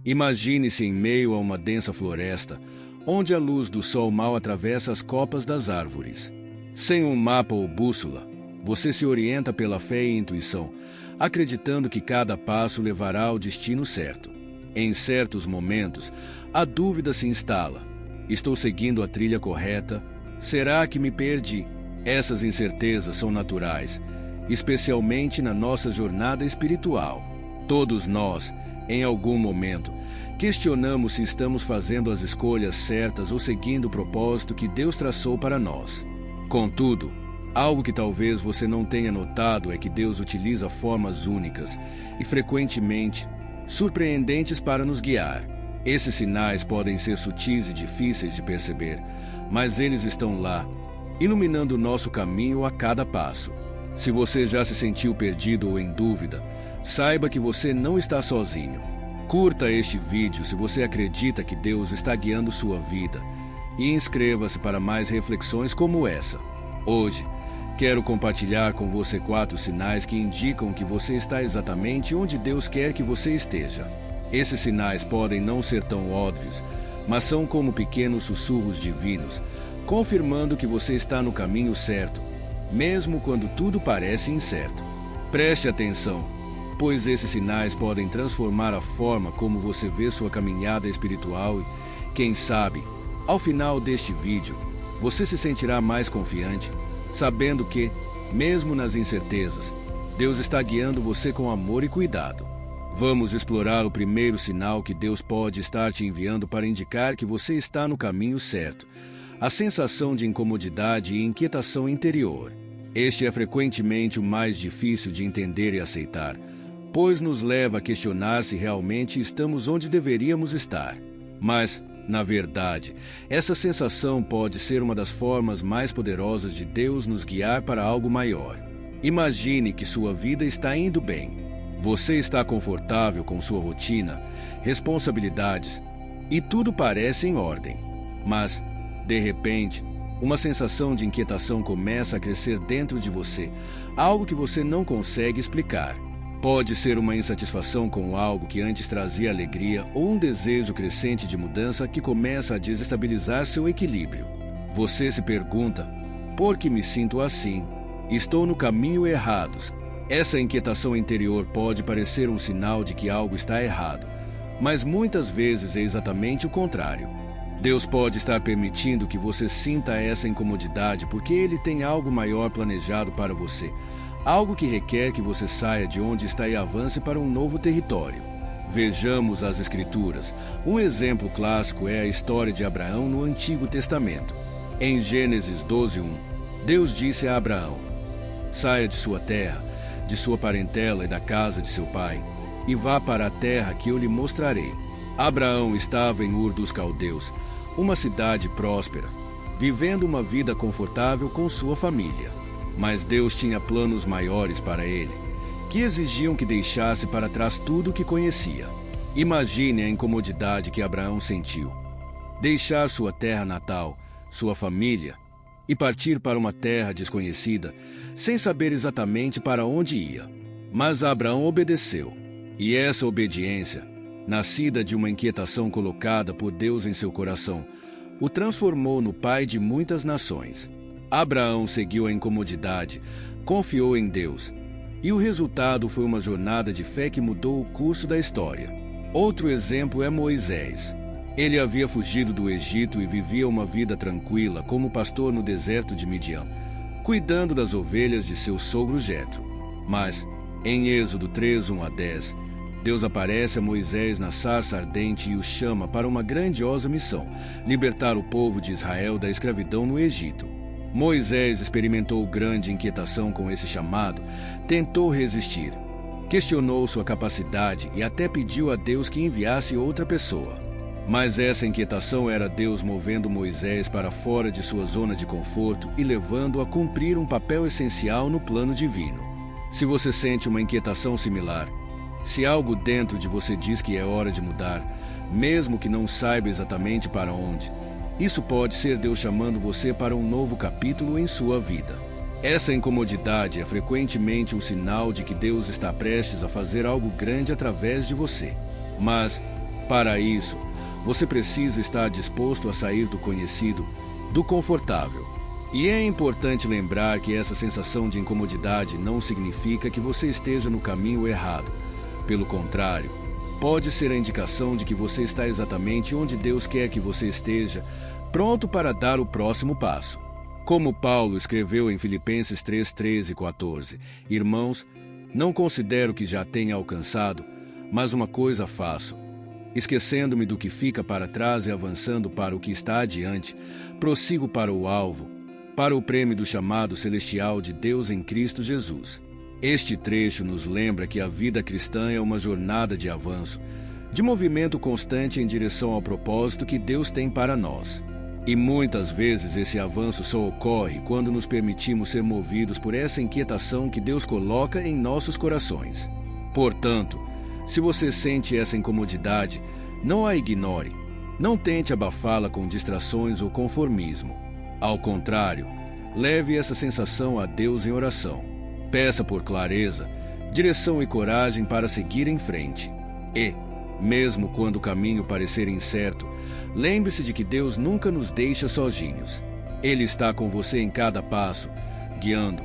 Imagine-se em meio a uma densa floresta, onde a luz do sol mal atravessa as copas das árvores. Sem um mapa ou bússola, você se orienta pela fé e intuição, acreditando que cada passo levará ao destino certo. Em certos momentos, a dúvida se instala. Estou seguindo a trilha correta? Será que me perdi? Essas incertezas são naturais, especialmente na nossa jornada espiritual. Todos nós, em algum momento, questionamos se estamos fazendo as escolhas certas ou seguindo o propósito que Deus traçou para nós. Contudo, algo que talvez você não tenha notado é que Deus utiliza formas únicas e, frequentemente, surpreendentes para nos guiar. Esses sinais podem ser sutis e difíceis de perceber, mas eles estão lá, iluminando o nosso caminho a cada passo. Se você já se sentiu perdido ou em dúvida, saiba que você não está sozinho. Curta este vídeo se você acredita que Deus está guiando sua vida e inscreva-se para mais reflexões como essa. Hoje, quero compartilhar com você 4 sinais que indicam que você está exatamente onde Deus quer que você esteja. Esses sinais podem não ser tão óbvios, mas são como pequenos sussurros divinos, confirmando que você está no caminho certo, mesmo quando tudo parece incerto. Preste atenção, pois esses sinais podem transformar a forma como você vê sua caminhada espiritual e, quem sabe, ao final deste vídeo, você se sentirá mais confiante, sabendo que, mesmo nas incertezas, Deus está guiando você com amor e cuidado. Vamos explorar o primeiro sinal que Deus pode estar te enviando para indicar que você está no caminho certo: a sensação de incomodidade e inquietação interior. Este é frequentemente o mais difícil de entender e aceitar, pois nos leva a questionar se realmente estamos onde deveríamos estar. Mas, na verdade, essa sensação pode ser uma das formas mais poderosas de Deus nos guiar para algo maior. Imagine que sua vida está indo bem. Você está confortável com sua rotina, responsabilidades, e tudo parece em ordem. Mas, de repente, uma sensação de inquietação começa a crescer dentro de você, algo que você não consegue explicar. Pode ser uma insatisfação com algo que antes trazia alegria ou um desejo crescente de mudança que começa a desestabilizar seu equilíbrio. Você se pergunta: por que me sinto assim? Estou no caminho errado. Essa inquietação interior pode parecer um sinal de que algo está errado, mas muitas vezes é exatamente o contrário. Deus pode estar permitindo que você sinta essa incomodidade porque Ele tem algo maior planejado para você, algo que requer que você saia de onde está e avance para um novo território. Vejamos as Escrituras. Um exemplo clássico é a história de Abraão no Antigo Testamento. Em Gênesis 12:1, Deus disse a Abraão: saia de sua terra, de sua parentela e da casa de seu pai, e vá para a terra que eu lhe mostrarei. Abraão estava em Ur dos Caldeus, uma cidade próspera, vivendo uma vida confortável com sua família. Mas Deus tinha planos maiores para ele, que exigiam que deixasse para trás tudo o que conhecia. Imagine a incomodidade que Abraão sentiu. Deixar sua terra natal, sua família, e partir para uma terra desconhecida, sem saber exatamente para onde ia. Mas Abraão obedeceu, e essa obediência, nascida de uma inquietação colocada por Deus em seu coração, o transformou no pai de muitas nações. Abraão seguiu a incomodidade, confiou em Deus, e o resultado foi uma jornada de fé que mudou o curso da história. Outro exemplo é Moisés. Ele havia fugido do Egito e vivia uma vida tranquila como pastor no deserto de Midian, cuidando das ovelhas de seu sogro Jetro. Mas, em Êxodo 3:1-10, Deus aparece a Moisés na sarça ardente e o chama para uma grandiosa missão: libertar o povo de Israel da escravidão no Egito. Moisés experimentou grande inquietação com esse chamado, tentou resistir, questionou sua capacidade e até pediu a Deus que enviasse outra pessoa. Mas essa inquietação era Deus movendo Moisés para fora de sua zona de conforto e levando-o a cumprir um papel essencial no plano divino. Se você sente uma inquietação similar, se algo dentro de você diz que é hora de mudar, mesmo que não saiba exatamente para onde, isso pode ser Deus chamando você para um novo capítulo em sua vida. Essa incomodidade é frequentemente um sinal de que Deus está prestes a fazer algo grande através de você. Mas, Para isso, você precisa estar disposto a sair do conhecido, do confortável. E é importante lembrar que essa sensação de incomodidade não significa que você esteja no caminho errado. Pelo contrário, pode ser a indicação de que você está exatamente onde Deus quer que você esteja, pronto para dar o próximo passo. Como Paulo escreveu em Filipenses 3:13 e 14, irmãos, não considero que já tenha alcançado, mas uma coisa faço. Esquecendo-me do que fica para trás e avançando para o que está adiante, prossigo para o alvo, para o prêmio do chamado celestial de Deus em Cristo Jesus. Este trecho nos lembra que a vida cristã é uma jornada de avanço, de movimento constante em direção ao propósito que Deus tem para nós. E muitas vezes esse avanço só ocorre quando nos permitimos ser movidos por essa inquietação que Deus coloca em nossos corações. Portanto, se você sente essa incomodidade, não a ignore. Não tente abafá-la com distrações ou conformismo. Ao contrário, leve essa sensação a Deus em oração. Peça por clareza, direção e coragem para seguir em frente. E, mesmo quando o caminho parecer incerto, lembre-se de que Deus nunca nos deixa sozinhos. Ele está com você em cada passo, guiando,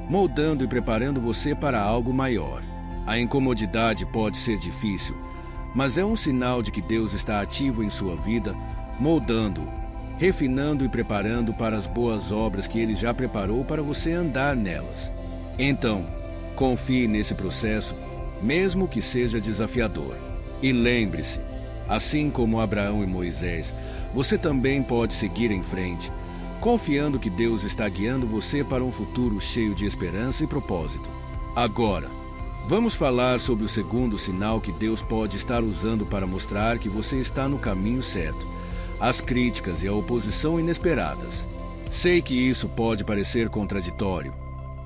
moldando e preparando você para algo maior. A incomodidade pode ser difícil, mas é um sinal de que Deus está ativo em sua vida, moldando-o, refinando e preparando para as boas obras que Ele já preparou para você andar nelas. Então, confie nesse processo, mesmo que seja desafiador. E lembre-se, assim como Abraão e Moisés, você também pode seguir em frente, confiando que Deus está guiando você para um futuro cheio de esperança e propósito. Agora, vamos falar sobre o segundo sinal que Deus pode estar usando para mostrar que você está no caminho certo: as críticas e a oposição inesperadas. Sei que isso pode parecer contraditório,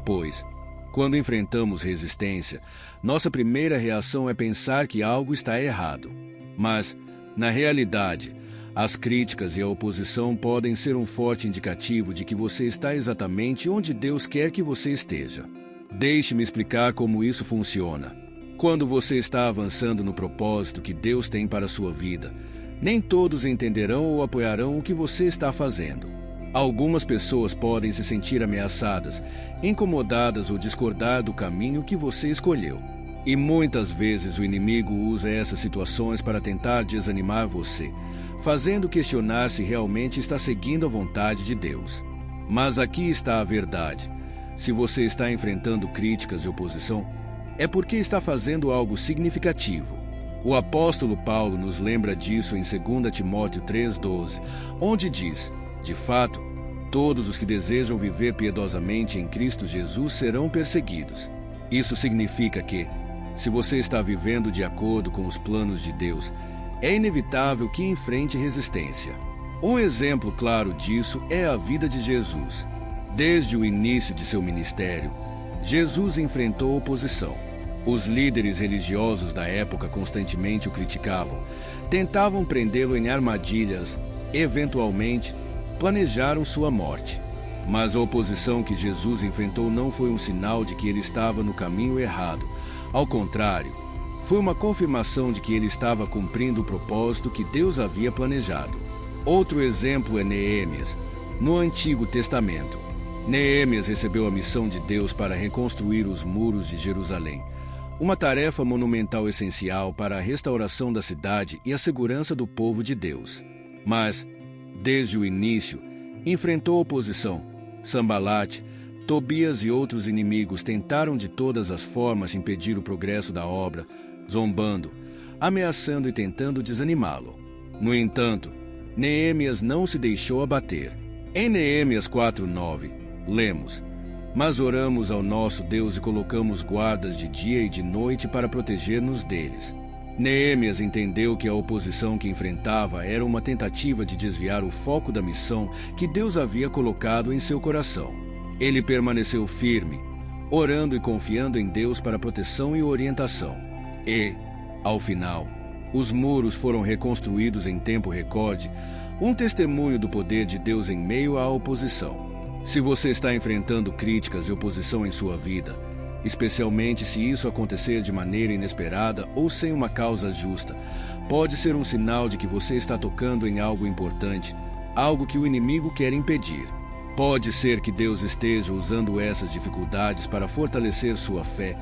pois, quando enfrentamos resistência, nossa primeira reação é pensar que algo está errado. Mas, na realidade, as críticas e a oposição podem ser um forte indicativo de que você está exatamente onde Deus quer que você esteja. Deixe-me explicar como isso funciona. Quando você está avançando no propósito que Deus tem para a sua vida, nem todos entenderão ou apoiarão o que você está fazendo. Algumas pessoas podem se sentir ameaçadas, incomodadas ou discordar do caminho que você escolheu. E muitas vezes o inimigo usa essas situações para tentar desanimar você, fazendo questionar se realmente está seguindo a vontade de Deus. Mas aqui está a verdade. Se você está enfrentando críticas e oposição, é porque está fazendo algo significativo. O apóstolo Paulo nos lembra disso em 2 Timóteo 3:12, onde diz: de fato, todos os que desejam viver piedosamente em Cristo Jesus serão perseguidos. Isso significa que, se você está vivendo de acordo com os planos de Deus, é inevitável que enfrente resistência. Um exemplo claro disso é a vida de Jesus. Desde o início de seu ministério, Jesus enfrentou oposição. Os líderes religiosos da época constantemente o criticavam, tentavam prendê-lo em armadilhas, eventualmente, planejaram sua morte. Mas a oposição que Jesus enfrentou não foi um sinal de que ele estava no caminho errado. Ao contrário, foi uma confirmação de que ele estava cumprindo o propósito que Deus havia planejado. Outro exemplo é Neemias, no Antigo Testamento. Neemias recebeu a missão de Deus para reconstruir os muros de Jerusalém, uma tarefa monumental essencial para a restauração da cidade e a segurança do povo de Deus. Mas, desde o início, enfrentou oposição. Sanbalate, Tobias e outros inimigos tentaram de todas as formas impedir o progresso da obra, zombando, ameaçando e tentando desanimá-lo. No entanto, Neemias não se deixou abater. Em Neemias 4:9, lemos: mas oramos ao nosso Deus e colocamos guardas de dia e de noite para proteger-nos deles. Neemias entendeu que a oposição que enfrentava era uma tentativa de desviar o foco da missão que Deus havia colocado em seu coração. Ele permaneceu firme, orando e confiando em Deus para proteção e orientação. E, ao final, os muros foram reconstruídos em tempo recorde, um testemunho do poder de Deus em meio à oposição. Se você está enfrentando críticas e oposição em sua vida, especialmente se isso acontecer de maneira inesperada ou sem uma causa justa. Pode ser um sinal de que você está tocando em algo importante, algo que o inimigo quer impedir. Pode ser que Deus esteja usando essas dificuldades para fortalecer sua fé,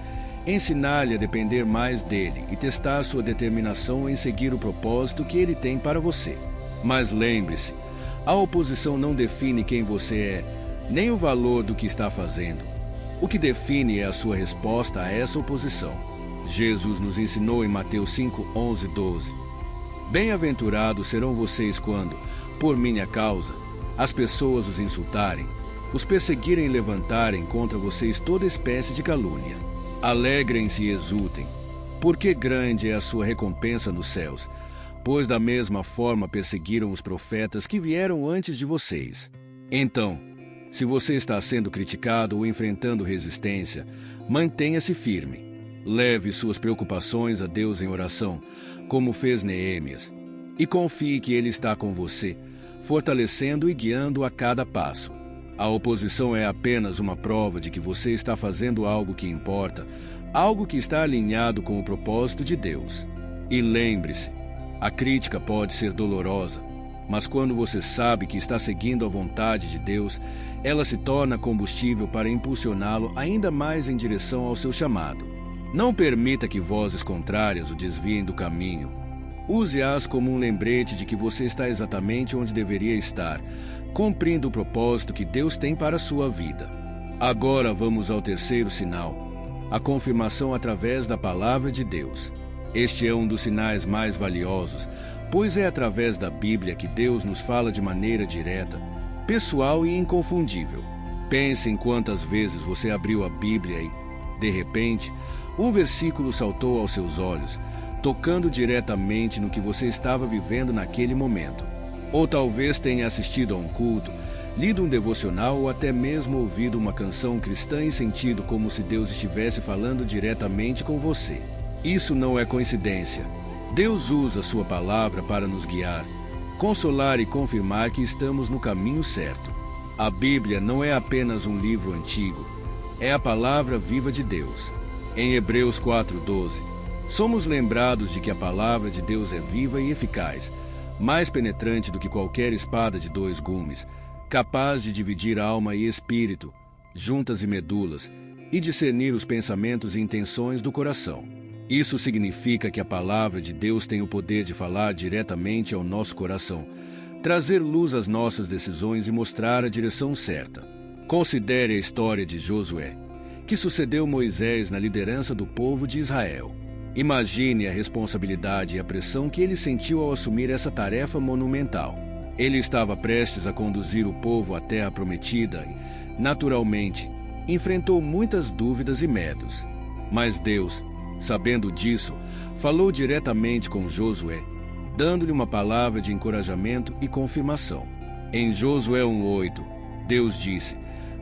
ensinar-lhe a depender mais dele e testar sua determinação em seguir o propósito que ele tem para você. Mas lembre-se, a oposição não define quem você é, nem o valor do que está fazendo. O que define é a sua resposta a essa oposição. Jesus nos ensinou em Mateus 5, 11, 12. Bem-aventurados serão vocês quando, por minha causa, as pessoas os insultarem, os perseguirem e levantarem contra vocês toda espécie de calúnia. Alegrem-se e exultem, porque grande é a sua recompensa nos céus, pois da mesma forma perseguiram os profetas que vieram antes de vocês. Então, se você está sendo criticado ou enfrentando resistência, mantenha-se firme. Leve suas preocupações a Deus em oração, como fez Neemias, e confie que Ele está com você, fortalecendo e guiando a cada passo. A oposição é apenas uma prova de que você está fazendo algo que importa, algo que está alinhado com o propósito de Deus. E lembre-se, a crítica pode ser dolorosa, mas quando você sabe que está seguindo a vontade de Deus, ela se torna combustível para impulsioná-lo ainda mais em direção ao seu chamado. Não permita que vozes contrárias o desviem do caminho. Use-as como um lembrete de que você está exatamente onde deveria estar, cumprindo o propósito que Deus tem para a sua vida. Agora vamos ao terceiro sinal, a confirmação através da palavra de Deus. Este é um dos sinais mais valiosos, pois é através da Bíblia que Deus nos fala de maneira direta, pessoal e inconfundível. Pense em quantas vezes você abriu a Bíblia e, de repente, um versículo saltou aos seus olhos, tocando diretamente no que você estava vivendo naquele momento. Ou talvez tenha assistido a um culto, lido um devocional ou até mesmo ouvido uma canção cristã e sentido como se Deus estivesse falando diretamente com você. Isso não é coincidência. Deus usa sua palavra para nos guiar, consolar e confirmar que estamos no caminho certo. A Bíblia não é apenas um livro antigo, é a palavra viva de Deus. Em Hebreus 4:12, somos lembrados de que a palavra de Deus é viva e eficaz, mais penetrante do que qualquer espada de 2 gumes, capaz de dividir alma e espírito, juntas e medulas, e discernir os pensamentos e intenções do coração. Isso significa que a palavra de Deus tem o poder de falar diretamente ao nosso coração, trazer luz às nossas decisões e mostrar a direção certa. Considere a história de Josué, que sucedeu Moisés na liderança do povo de Israel. Imagine a responsabilidade e a pressão que ele sentiu ao assumir essa tarefa monumental. Ele estava prestes a conduzir o povo à terra prometida e, naturalmente, enfrentou muitas dúvidas e medos. Mas Deus, sabendo disso, falou diretamente com Josué, dando-lhe uma palavra de encorajamento e confirmação. Em Josué 1:8, Deus disse: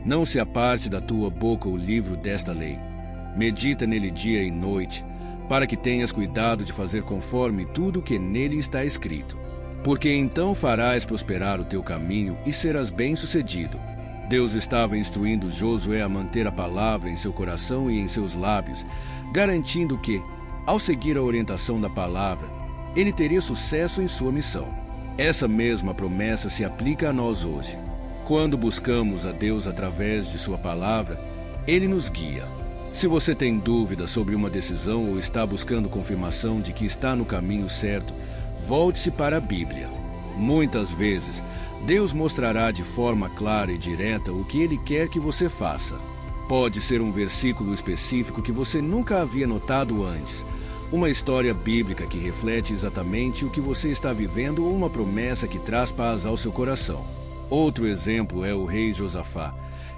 "Não se aparte da tua boca o livro desta lei. Medita nele dia e noite, para que tenhas cuidado de fazer conforme tudo o que nele está escrito. Porque então farás prosperar o teu caminho e serás bem-sucedido." Deus estava instruindo Josué a manter a palavra em seu coração e em seus lábios, garantindo que, ao seguir a orientação da palavra, ele teria sucesso em sua missão. Essa mesma promessa se aplica a nós hoje. Quando buscamos a Deus através de sua palavra, ele nos guia. Se você tem dúvida sobre uma decisão ou está buscando confirmação de que está no caminho certo, volte-se para a Bíblia. Muitas vezes, Deus mostrará de forma clara e direta o que Ele quer que você faça. Pode ser um versículo específico que você nunca havia notado antes, uma história bíblica que reflete exatamente o que você está vivendo ou uma promessa que traz paz ao seu coração. Outro exemplo é o rei Josafá,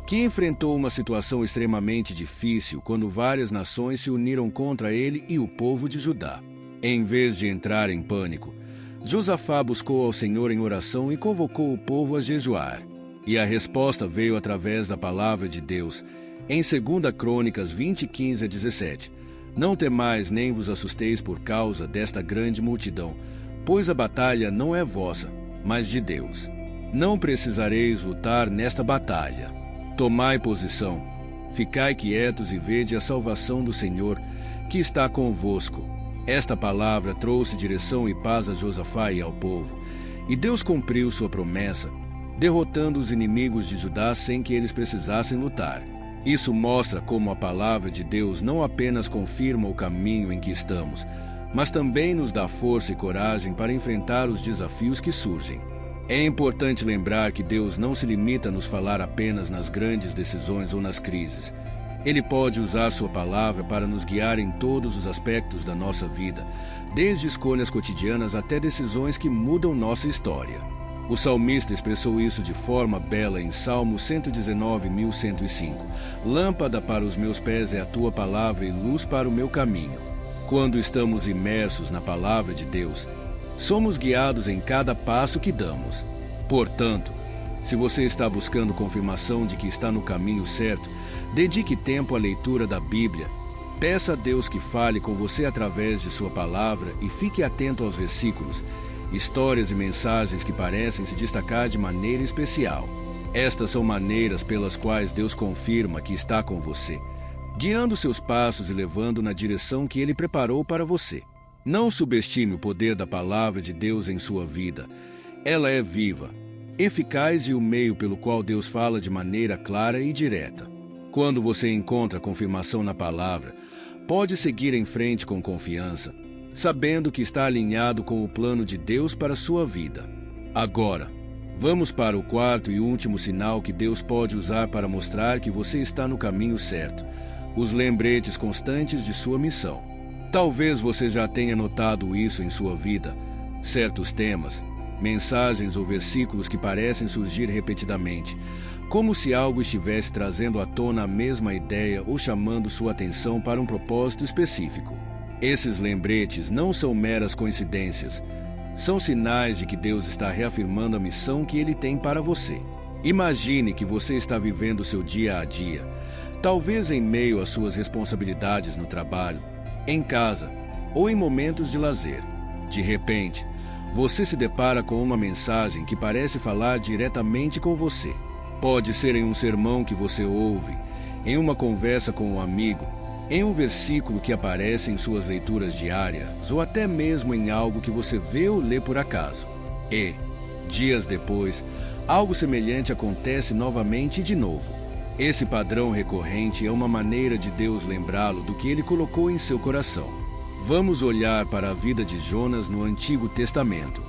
que enfrentou uma situação extremamente difícil quando várias nações se uniram contra ele e o povo de Judá. Em vez de entrar em pânico, Josafá buscou ao Senhor em oração e convocou o povo a jejuar. E a resposta veio através da palavra de Deus, em 2 Crônicas 20:15-17. "Não temais nem vos assusteis por causa desta grande multidão, pois a batalha não é vossa, mas de Deus. Não precisareis lutar nesta batalha. Tomai posição, Ficai quietos e vede a salvação do Senhor, que está convosco. Esta palavra trouxe direção e paz a Josafá e ao povo, e Deus cumpriu sua promessa, derrotando os inimigos de Judá sem que eles precisassem lutar. Isso mostra como a palavra de Deus não apenas confirma o caminho em que estamos, mas também nos dá força e coragem para enfrentar os desafios que surgem. É importante lembrar que Deus não se limita a nos falar apenas nas grandes decisões ou nas crises. Ele pode usar sua palavra para nos guiar em todos os aspectos da nossa vida, desde escolhas cotidianas até decisões que mudam nossa história. O salmista expressou isso de forma bela em Salmo 119.105. Lâmpada para os meus pés é a tua palavra e luz para o meu caminho. Quando estamos imersos na palavra de Deus, somos guiados em cada passo que damos. Portanto, se você está buscando confirmação de que está no caminho certo, dedique tempo à leitura da Bíblia. Peça a Deus que fale com você através de sua palavra e fique atento aos versículos, histórias e mensagens que parecem se destacar de maneira especial. Estas são maneiras pelas quais Deus confirma que está com você, guiando seus passos e levando na direção que Ele preparou para você. Não subestime o poder da palavra de Deus em sua vida. Ela é viva, eficaz e o meio pelo qual Deus fala de maneira clara e direta. Quando você encontra confirmação na palavra, pode seguir em frente com confiança, sabendo que está alinhado com o plano de Deus para a sua vida. Agora, vamos para o quarto e último sinal que Deus pode usar para mostrar que você está no caminho certo: os lembretes constantes de sua missão. Talvez você já tenha notado isso em sua vida: certos temas, mensagens ou versículos que parecem surgir repetidamente, como se algo estivesse trazendo à tona a mesma ideia ou chamando sua atenção para um propósito específico. Esses lembretes não são meras coincidências, são sinais de que Deus está reafirmando a missão que Ele tem para você. Imagine que você está vivendo seu dia a dia, talvez em meio às suas responsabilidades no trabalho, em casa ou em momentos de lazer. De repente, você se depara com uma mensagem que parece falar diretamente com você. Pode ser em um sermão que você ouve, em uma conversa com um amigo, em um versículo que aparece em suas leituras diárias, ou até mesmo em algo que você vê ou lê por acaso. E, dias depois, algo semelhante acontece novamente e de novo. Esse padrão recorrente é uma maneira de Deus lembrá-lo do que Ele colocou em seu coração. Vamos olhar para a vida de Jonas no Antigo Testamento.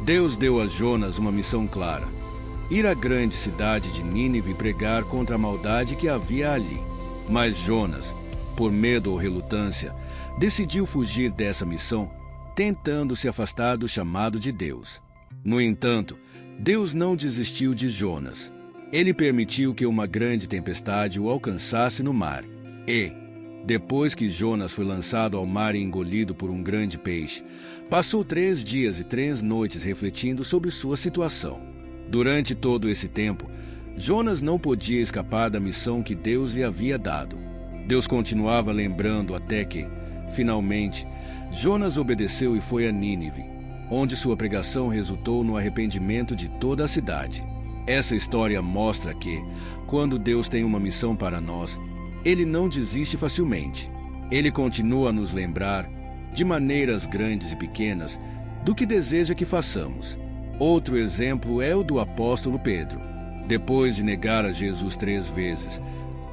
Deus deu a Jonas uma missão clara: ir à grande cidade de Nínive e pregar contra a maldade que havia ali. Mas Jonas, por medo ou relutância, decidiu fugir dessa missão, tentando se afastar do chamado de Deus. No entanto, Deus não desistiu de Jonas. Ele permitiu que uma grande tempestade o alcançasse no mar. E, depois que Jonas foi lançado ao mar e engolido por um grande peixe, passou 3 dias e 3 noites refletindo sobre sua situação. Durante todo esse tempo, Jonas não podia escapar da missão que Deus lhe havia dado. Deus continuava lembrando até que, finalmente, Jonas obedeceu e foi a Nínive, onde sua pregação resultou no arrependimento de toda a cidade. Essa história mostra que, quando Deus tem uma missão para nós, Ele não desiste facilmente. Ele continua a nos lembrar, de maneiras grandes e pequenas, do que deseja que façamos. Outro exemplo é o do apóstolo Pedro. Depois de negar a Jesus 3 vezes,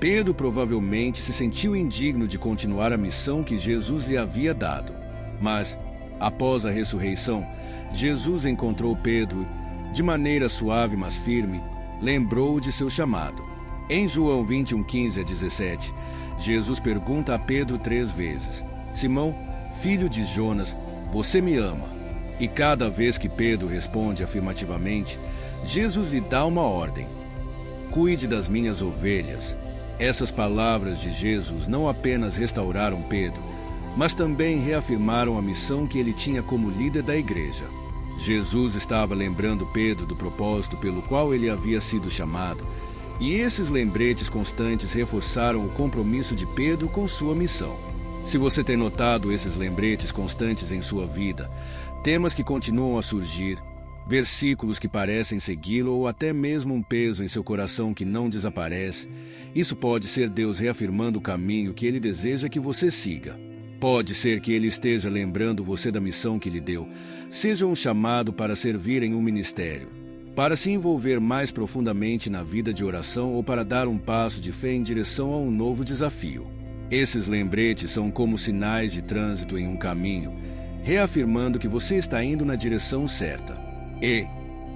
Pedro provavelmente se sentiu indigno de continuar a missão que Jesus lhe havia dado. Mas, após a ressurreição, Jesus encontrou Pedro de maneira suave mas firme, lembrou-o de seu chamado. Em João 21:15-17, Jesus pergunta a Pedro 3 vezes: Simão, filho de Jonas, você me ama? E cada vez que Pedro responde afirmativamente, Jesus lhe dá uma ordem: cuide das minhas ovelhas. Essas palavras de Jesus não apenas restauraram Pedro, mas também reafirmaram a missão que ele tinha como líder da igreja. Jesus estava lembrando Pedro do propósito pelo qual ele havia sido chamado, e esses lembretes constantes reforçaram o compromisso de Pedro com sua missão. Se você tem notado esses lembretes constantes em sua vida, temas que continuam a surgir, versículos que parecem segui-lo ou até mesmo um peso em seu coração que não desaparece. Isso pode ser Deus reafirmando o caminho que Ele deseja que você siga. Pode ser que Ele esteja lembrando você da missão que lhe deu, seja um chamado para servir em um ministério, para se envolver mais profundamente na vida de oração ou para dar um passo de fé em direção a um novo desafio. Esses lembretes são como sinais de trânsito em um caminho, reafirmando que você está indo na direção certa. E,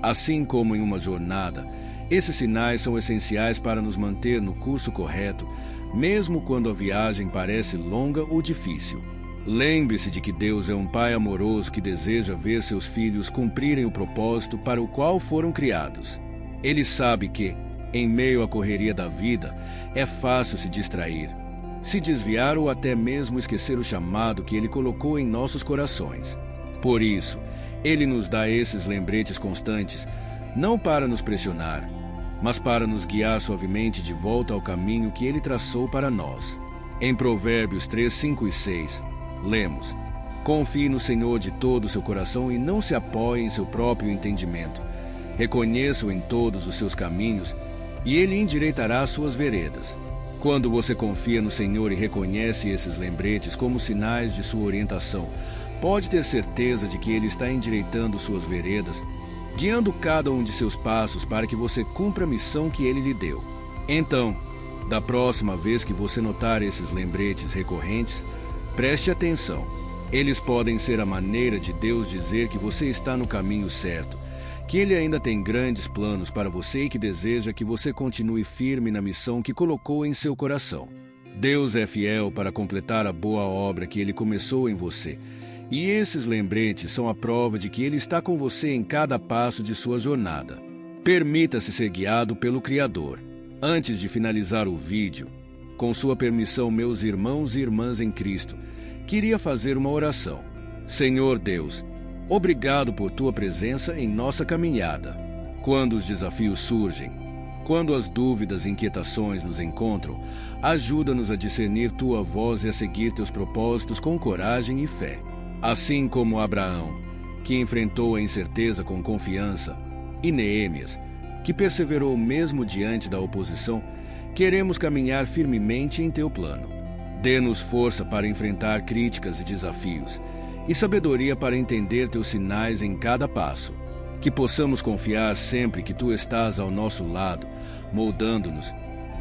assim como em uma jornada, esses sinais são essenciais para nos manter no curso correto, mesmo quando a viagem parece longa ou difícil. Lembre-se de que Deus é um Pai amoroso que deseja ver seus filhos cumprirem o propósito para o qual foram criados. Ele sabe que, em meio à correria da vida, é fácil se distrair, se desviar ou até mesmo esquecer o chamado que Ele colocou em nossos corações. Por isso, Ele nos dá esses lembretes constantes, não para nos pressionar, mas para nos guiar suavemente de volta ao caminho que Ele traçou para nós. Em Provérbios 3, 5 e 6, lemos: confie no Senhor de todo o seu coração e não se apoie em seu próprio entendimento. Reconheça-o em todos os seus caminhos e Ele endireitará suas veredas. Quando você confia no Senhor e reconhece esses lembretes como sinais de sua orientação, pode ter certeza de que Ele está endireitando suas veredas, guiando cada um de seus passos para que você cumpra a missão que Ele lhe deu. Então, da próxima vez que você notar esses lembretes recorrentes, preste atenção. Eles podem ser a maneira de Deus dizer que você está no caminho certo, que Ele ainda tem grandes planos para você e que deseja que você continue firme na missão que colocou em seu coração. Deus é fiel para completar a boa obra que Ele começou em você, e esses lembretes são a prova de que Ele está com você em cada passo de sua jornada. Permita-se ser guiado pelo Criador. Antes de finalizar o vídeo, com sua permissão, meus irmãos e irmãs em Cristo, queria fazer uma oração. Senhor Deus, obrigado por Tua presença em nossa caminhada. Quando os desafios surgem, quando as dúvidas e inquietações nos encontram, ajuda-nos a discernir Tua voz e a seguir Teus propósitos com coragem e fé. Assim como Abraão, que enfrentou a incerteza com confiança, e Neemias, que perseverou mesmo diante da oposição, queremos caminhar firmemente em Teu plano. Dê-nos força para enfrentar críticas e desafios, e sabedoria para entender Teus sinais em cada passo. Que possamos confiar sempre que Tu estás ao nosso lado, moldando-nos,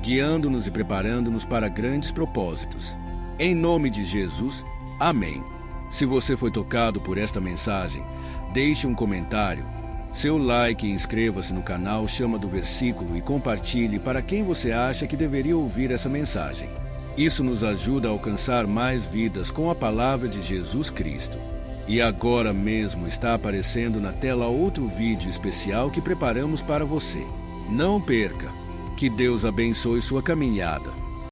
guiando-nos e preparando-nos para grandes propósitos. Em nome de Jesus, amém. Se você foi tocado por esta mensagem, deixe um comentário, seu like e inscreva-se no canal Chama do Versículo e compartilhe para quem você acha que deveria ouvir essa mensagem. Isso nos ajuda a alcançar mais vidas com a palavra de Jesus Cristo. E agora mesmo está aparecendo na tela outro vídeo especial que preparamos para você. Não perca! Que Deus abençoe sua caminhada.